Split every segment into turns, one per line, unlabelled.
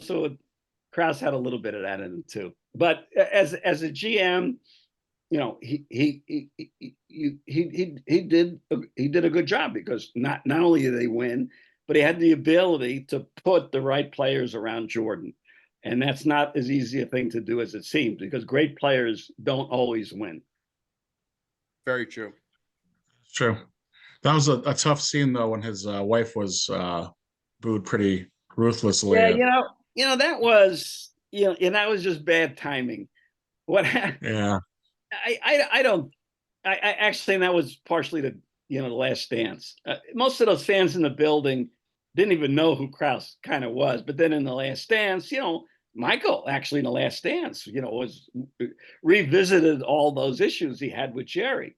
So Krause had a little bit of that in him too. But as a GM, he did a good job because not only did they win, but he had the ability to put the right players around Jordan. And that's not as easy a thing to do as it seems, because great players don't always win.
Very true.
True. That was a tough scene though when his wife was booed pretty ruthlessly.
Yeah, that was and that was just bad timing. What happened?
Yeah.
I don't. I actually, and that was partially the Last Dance. Most of those fans in the building didn't even know who Krause kind of was. But then in the Last Dance, Michael actually in the Last Dance, was revisited all those issues he had with Jerry.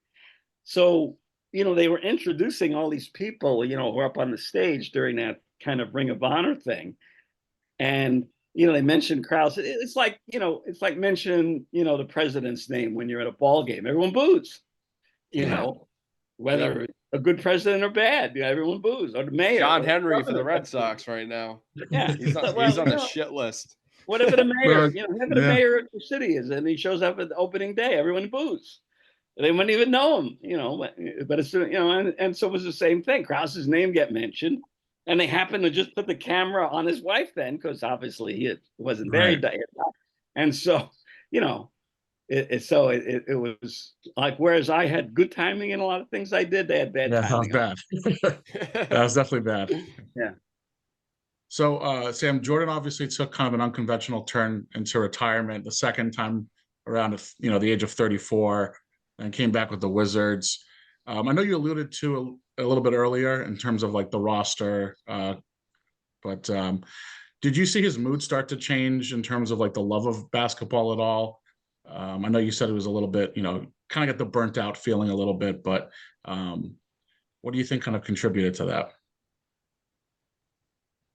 So they were introducing all these people, who were up on the stage during that kind of Ring of Honor thing, and they mentioned Krause. It's like mentioning the president's name when you're at a ball game. Everyone boos. Whether a good president or bad, everyone boos. Or the mayor,
John Henry for the Red Sox right now.
Yeah,
he's on the shit list.
Whatever the mayor, whoever the mayor of the city is, and he shows up at the opening day, everyone boos. They wouldn't even know him, But it's and so it was the same thing. Krause's name get mentioned. And they happened to just put the camera on his wife then, because obviously he wasn't there.
Right.
And so, it was like, whereas I had good timing in a lot of things I did, they had bad timing.
That was bad. That was definitely bad.
Yeah.
So, Sam, Jordan obviously took kind of an unconventional turn into retirement the second time around, the age of 34, and came back with the Wizards. I know you alluded to a little bit earlier in terms of like the roster, but did you see his mood start to change in terms of like the love of basketball at all? I know you said it was a little bit, kind of got the burnt out feeling a little bit, but what do you think kind of contributed to that?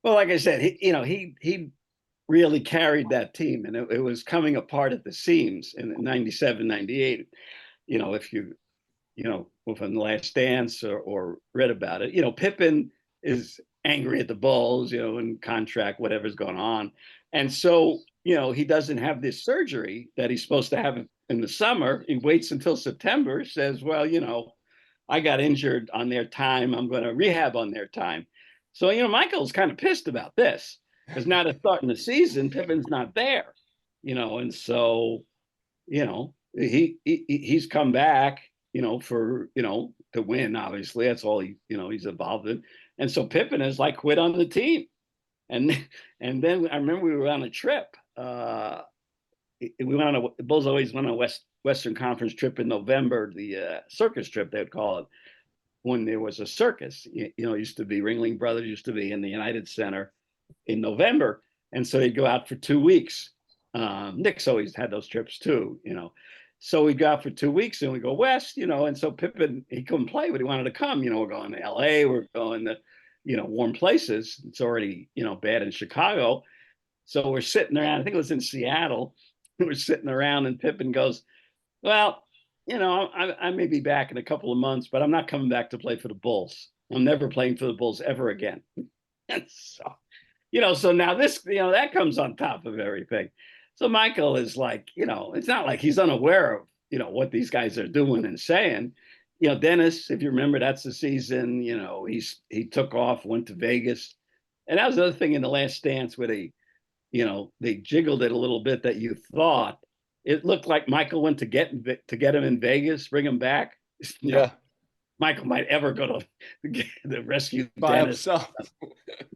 Well, like I said, he really carried that team, and it was coming apart at the seams in 97, 98. If you from The Last Dance or read about it, Pippen is angry at the Bulls, and contract, whatever's going on. And so, he doesn't have this surgery that he's supposed to have in the summer. He waits until September, says, well, I got injured on their time. I'm going to rehab on their time. So, Michael's kind of pissed about this because now they're starting the season, Pippen's not there, and so, he's come back, for, to win, obviously. That's all he's involved in. And so Pippen is like quit on the team. And then I remember we were on a trip. The Bulls always went on a Western Conference trip in November, the circus trip, they would call it, when there was a circus. It used to be Ringling Brothers used to be in the United Center in November. And so they'd go out for 2 weeks. Knicks always had those trips too, So we'd go out for 2 weeks and we go west, and so Pippen, he couldn't play, but he wanted to come. We're going to LA, we're going to, warm places. It's already, bad in Chicago. So we're sitting around, I think it was in Seattle. We're sitting around and Pippen goes, well, I may be back in a couple of months, but I'm not coming back to play for the Bulls. I'm never playing for the Bulls ever again. And so, so now this, that comes on top of everything. So Michael is like, it's not like he's unaware of, what these guys are doing and saying. Dennis, if you remember, that's the season, he took off, went to Vegas. And that was the other thing in The Last Dance where they jiggled it a little bit, that you thought it looked like Michael went to get him in Vegas, bring him back.
Yeah.
Michael might ever go to rescue
by
Dennis.
himself.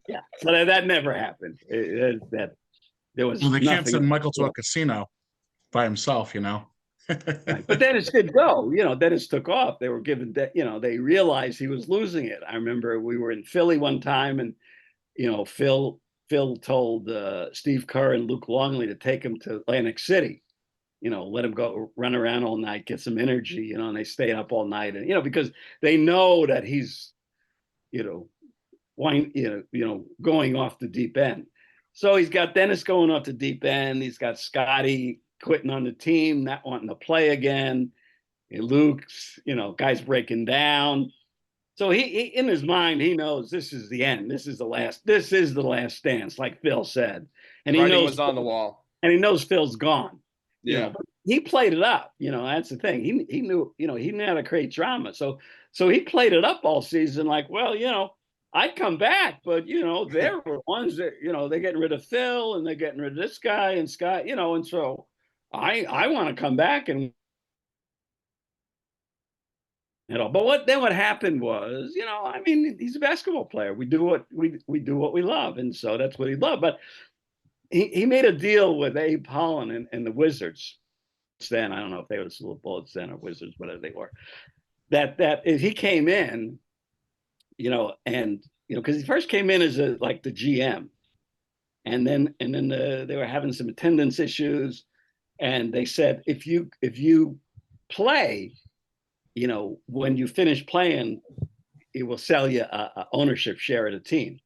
Yeah. So that never happened. There was
Well, they can't
nothing.
send Michael to a casino by himself,
Right. But Dennis did go. Dennis took off. They were given that. They realized he was losing it. I remember we were in Philly one time, and Phil told Steve Kerr and Luke Longley to take him to Atlantic City. Let him go run around all night, get some energy. And they stayed up all night, and because they know that he's, going off the deep end. So he's got Dennis going off the deep end. He's got Scotty quitting on the team, not wanting to play again. And Luke's, guys breaking down. So he in his mind, he knows this is the end. This is the last dance, like Phil said. And he
Writing
knows,
was on the wall.
and he knows Phil's gone.
Yeah.
But he played it up. That's the thing. He knew, he knew how to create drama. So he played it up all season, like, well, I'd come back, but there were ones that, they're getting rid of Phil and they're getting rid of this guy and Scott, and so I want to come back and but what happened was, I mean, he's a basketball player. We do what we love, and so that's what he loved. But he made a deal with Abe Holland and the Wizards. Then I don't know if they were the Little Bullets then or Wizards, whatever they were. That if he came in, and because he first came in as like the GM, and then they were having some attendance issues, and they said if you play, when you finish playing, it will sell you a ownership share of the team.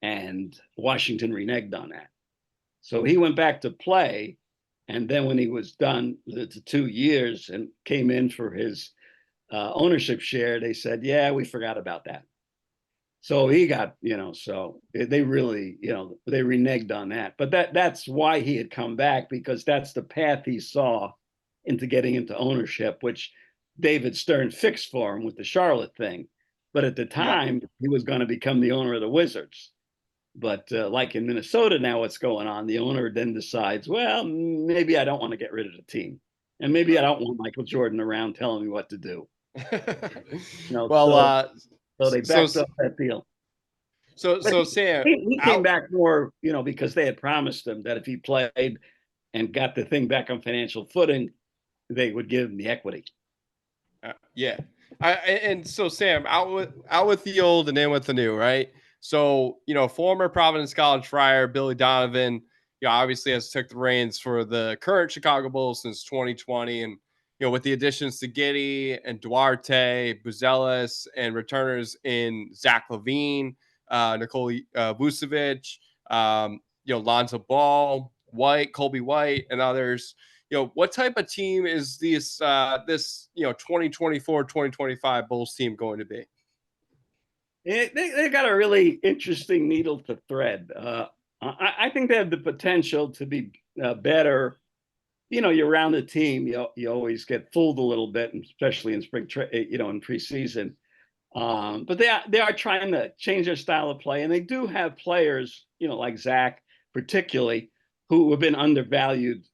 And Washington reneged on that. So he went back to play. And then when he was done the 2 years and came in for his ownership share, they said, yeah, we forgot about that. So he got, so they really, they reneged on that. But that's why he had come back, because that's the path he saw into getting into ownership, which David Stern fixed for him with the Charlotte thing. But at the time, he was going to become the owner of the Wizards. But like in Minnesota now, what's going on? The owner then decides, well, maybe I don't want to get rid of the team. And maybe I don't want Michael Jordan around telling me what to do.
Well,
so they backed up that deal.
So Sam,
he came back more, because they had promised him that if he played and got the thing back on financial footing, they would give him the equity.
Yeah. And so Sam, out with the old and in with the new, right? So, former Providence College Friar Billy Donovan, obviously has took the reins for the current Chicago Bulls since 2020. And, with the additions to Giddey and Duarte, Buzelis, and returners in Zach LaVine, Nikola Vucevic, Lonzo Ball, White, Colby White, and others. What type of team is this 2024-2025 Bulls team going to be?
They got a really interesting needle to thread. I think they have the potential to be better. You're around the team. You always get fooled a little bit, especially in spring, in preseason. But they are trying to change their style of play, and they do have players, like Zach, particularly, who have been undervalued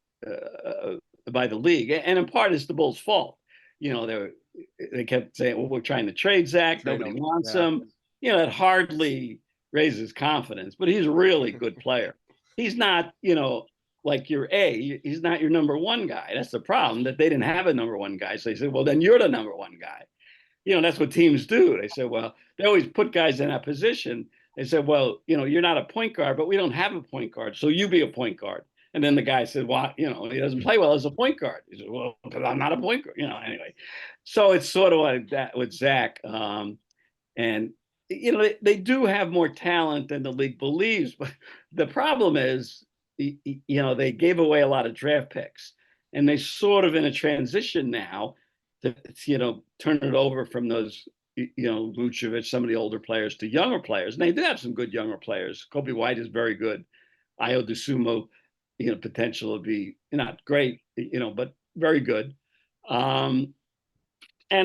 by the league, and in part it's the Bulls' fault. They kept saying, "Well, we're trying to trade Zach. Nobody wants him." That hardly raises confidence. But he's a really good player. He's not, like your A. He's not your number one guy. That's the problem, that they didn't have a number one guy. So they said, "Well, then you're the number one guy." That's what teams do. They said, well, they always put guys in that position. They said, well, you're not a point guard, but we don't have a point guard, so you be a point guard. And then the guy said, well, he doesn't play well as a point guard. He said, well, because I'm not a point guard, anyway. So it's sort of like that with Zach. And, they do have more talent than the league believes. But the problem is, they gave away a lot of draft picks. And they sort of in a transition now to, turn it over from those, Vucevic, some of the older players, to younger players. And they do have some good younger players. Kobe White is very good. Ayo Dosunmu, potential to be not great, but very good. And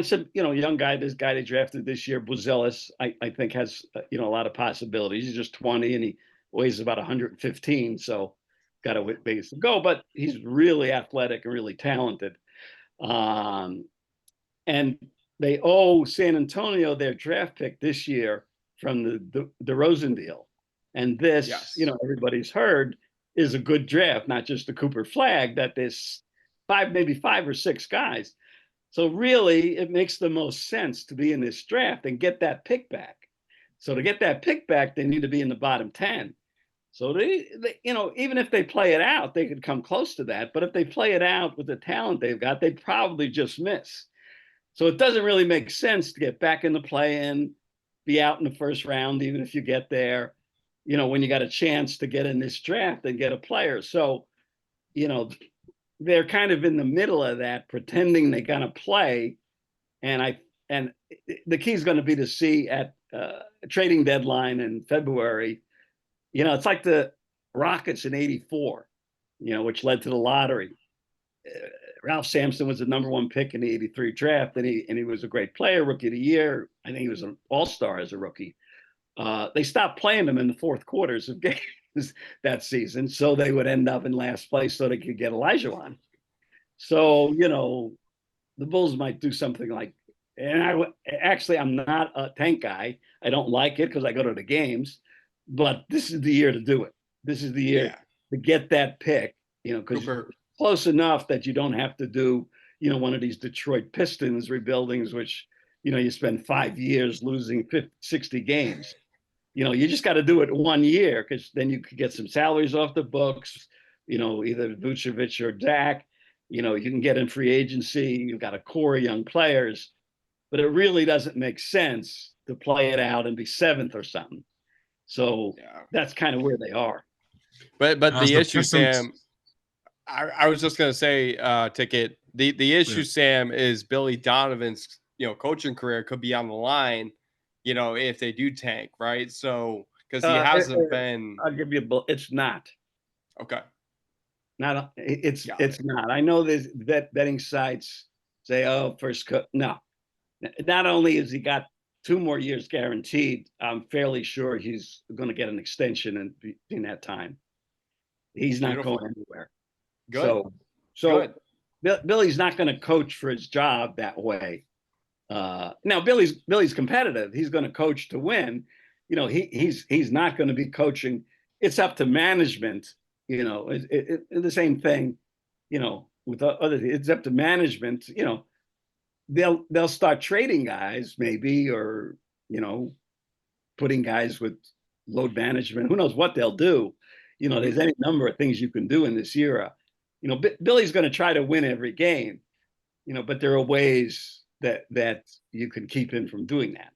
some, young guy, this guy they drafted this year, Buzelis, I think has, a lot of possibilities. He's just 20 and he weighs about 115. So got a ways to go, but he's really athletic and really talented. And they owe San Antonio their draft pick this year from the Rosen deal. And this, everybody's heard, is a good draft, not just the Cooper flag, that there's maybe five or six guys. So really, it makes the most sense to be in this draft and get that pick back. So to get that pick back, they need to be in the bottom 10. So they even if they play it out, they could come close to that. But if they play it out with the talent they've got, they'd probably just miss. So it doesn't really make sense to get back in the play-in, be out in the first round, even if you get there, when you got a chance to get in this draft and get a player. So, they're kind of in the middle of that, pretending they're going to play. And and the key is going to be to see at trading deadline in February. You know, it's like the Rockets in '84, you know, which led to the lottery. Ralph Sampson was the #1 pick in the '83 draft, and he was a great player, rookie of the year. I think he was an all-star as a rookie. They stopped playing him in the fourth quarters of games that season, so they would end up in last place so they could get Elijah. So, you know, the Bulls might do something like, and I'm not a tank guy. I don't like it because I go to the games, but this is the year to do it. This is the year to get that pick, you know, because you're close enough that you don't have to do, you know, one of these Detroit Pistons rebuildings, which, you know, you spend 5 years losing 50, 60 games. You know, you just got to do it 1 year because then you could get some salaries off the books, you know, either Vucevic or Dak. You know, you can get in free agency. You've got a core of young players, but it really doesn't make sense to play it out and be seventh or something. So that's kind of where they are.
But the issue,
Pistons...
Sam, I was just gonna say, Ticket. The issue, Sam, is Billy Donovan's, you know, coaching career could be on the line, you know, if they do tank, right? So because he hasn't been.
I'll give you a. It's not.
Okay.
It's not. I know there's betting sites say, oh, first cut. No, not only has he got 2 more years guaranteed, I'm fairly sure he's going to get an extension in that time. He's not going anywhere.
Good.
So Billy's not going to coach for his job that way. Now Billy's competitive. He's going to coach to win. You know, he's not going to be coaching. It's up to management. You know, the same thing, you know, with other things. It's up to management, you know, they'll start trading guys maybe, or, you know, putting guys with load management. Who knows what they'll do? You know, there's any number of things you can do in this era. You know, Billy's going to try to win every game, you know, but there are ways that you can keep him from doing that.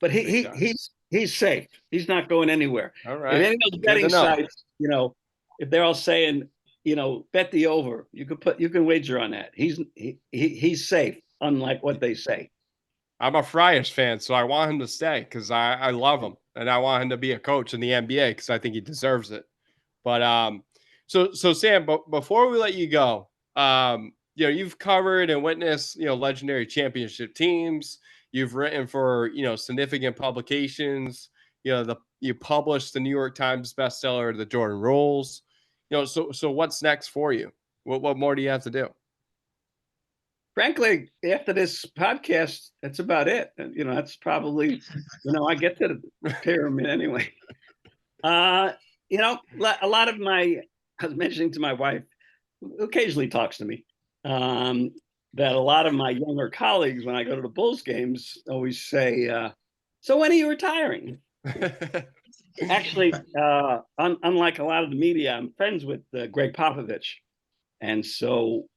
But he's safe. He's not going anywhere.
All right.
If any of those betting sites, you know, if they're all saying, you know, bet the over, you can wager on that. He's safe, unlike what they say.
I'm a Friars fan, so I want him to stay because I love him and I want him to be a coach in the NBA because I think he deserves it. But so Sam, before we let you go, you know, you've covered and witnessed, you know, legendary championship teams. You've written for, you know, significant publications. You know, you published the New York Times bestseller, The Jordan Rules. You know, so what's next for you? What more do you have to do?
Frankly, after this podcast, that's about it. You know, that's probably, you know, I get to the pyramid anyway. You know, a lot of I was mentioning to my wife, who occasionally talks to me, that a lot of my younger colleagues, when I go to the Bulls games, always say, so when are you retiring? Actually, unlike a lot of the media, I'm friends with Greg Popovich. And so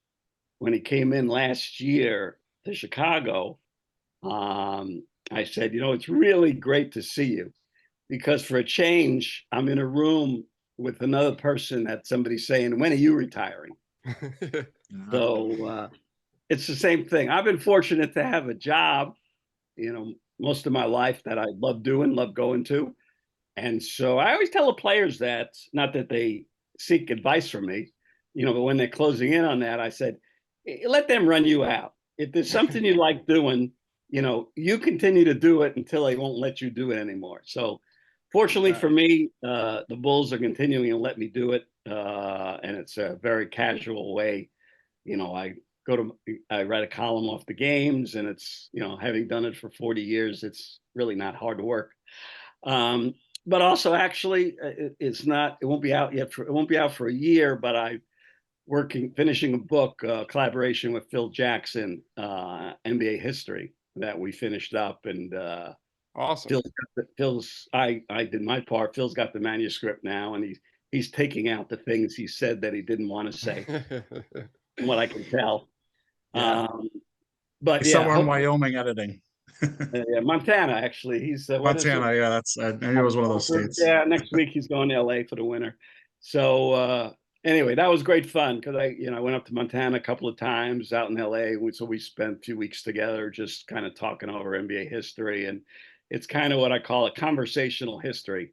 when he came in last year to Chicago, I said, you know, it's really great to see you, because for a change, I'm in a room with another person that somebody's saying, when are you retiring? So it's the same thing. I've been fortunate to have a job, you know, most of my life that I love doing, love going to. And so I always tell the players that, not that they seek advice from me, you know, but when they're closing in on that, I said, let them run you out. If there's something you like doing, you know, you continue to do it until they won't let you do it anymore. So fortunately for me, the Bulls are continuing to let me do it. And it's a very casual way. You know, I write a column off the games, and it's, you know, having done it for 40 years, it's really not hard work. But also, actually, it won't be out yet. It won't be out for a year. But finishing a book, collaboration with Phil Jackson, NBA history, that we finished up, and
awesome.
I did my part. Phil's got the manuscript now, and he's taking out the things he said that he didn't want to say, from what I can tell.
Yeah.
But
he's somewhere in Wyoming editing.
Yeah, Montana, actually. He's
Montana. Yeah, I knew it was one of those states.
Yeah, next week he's going to LA for the winter. So anyway, that was great fun because I went up to Montana a couple of times out in LA. So we spent 2 weeks together just kind of talking over NBA history. And it's kind of what I call a conversational history.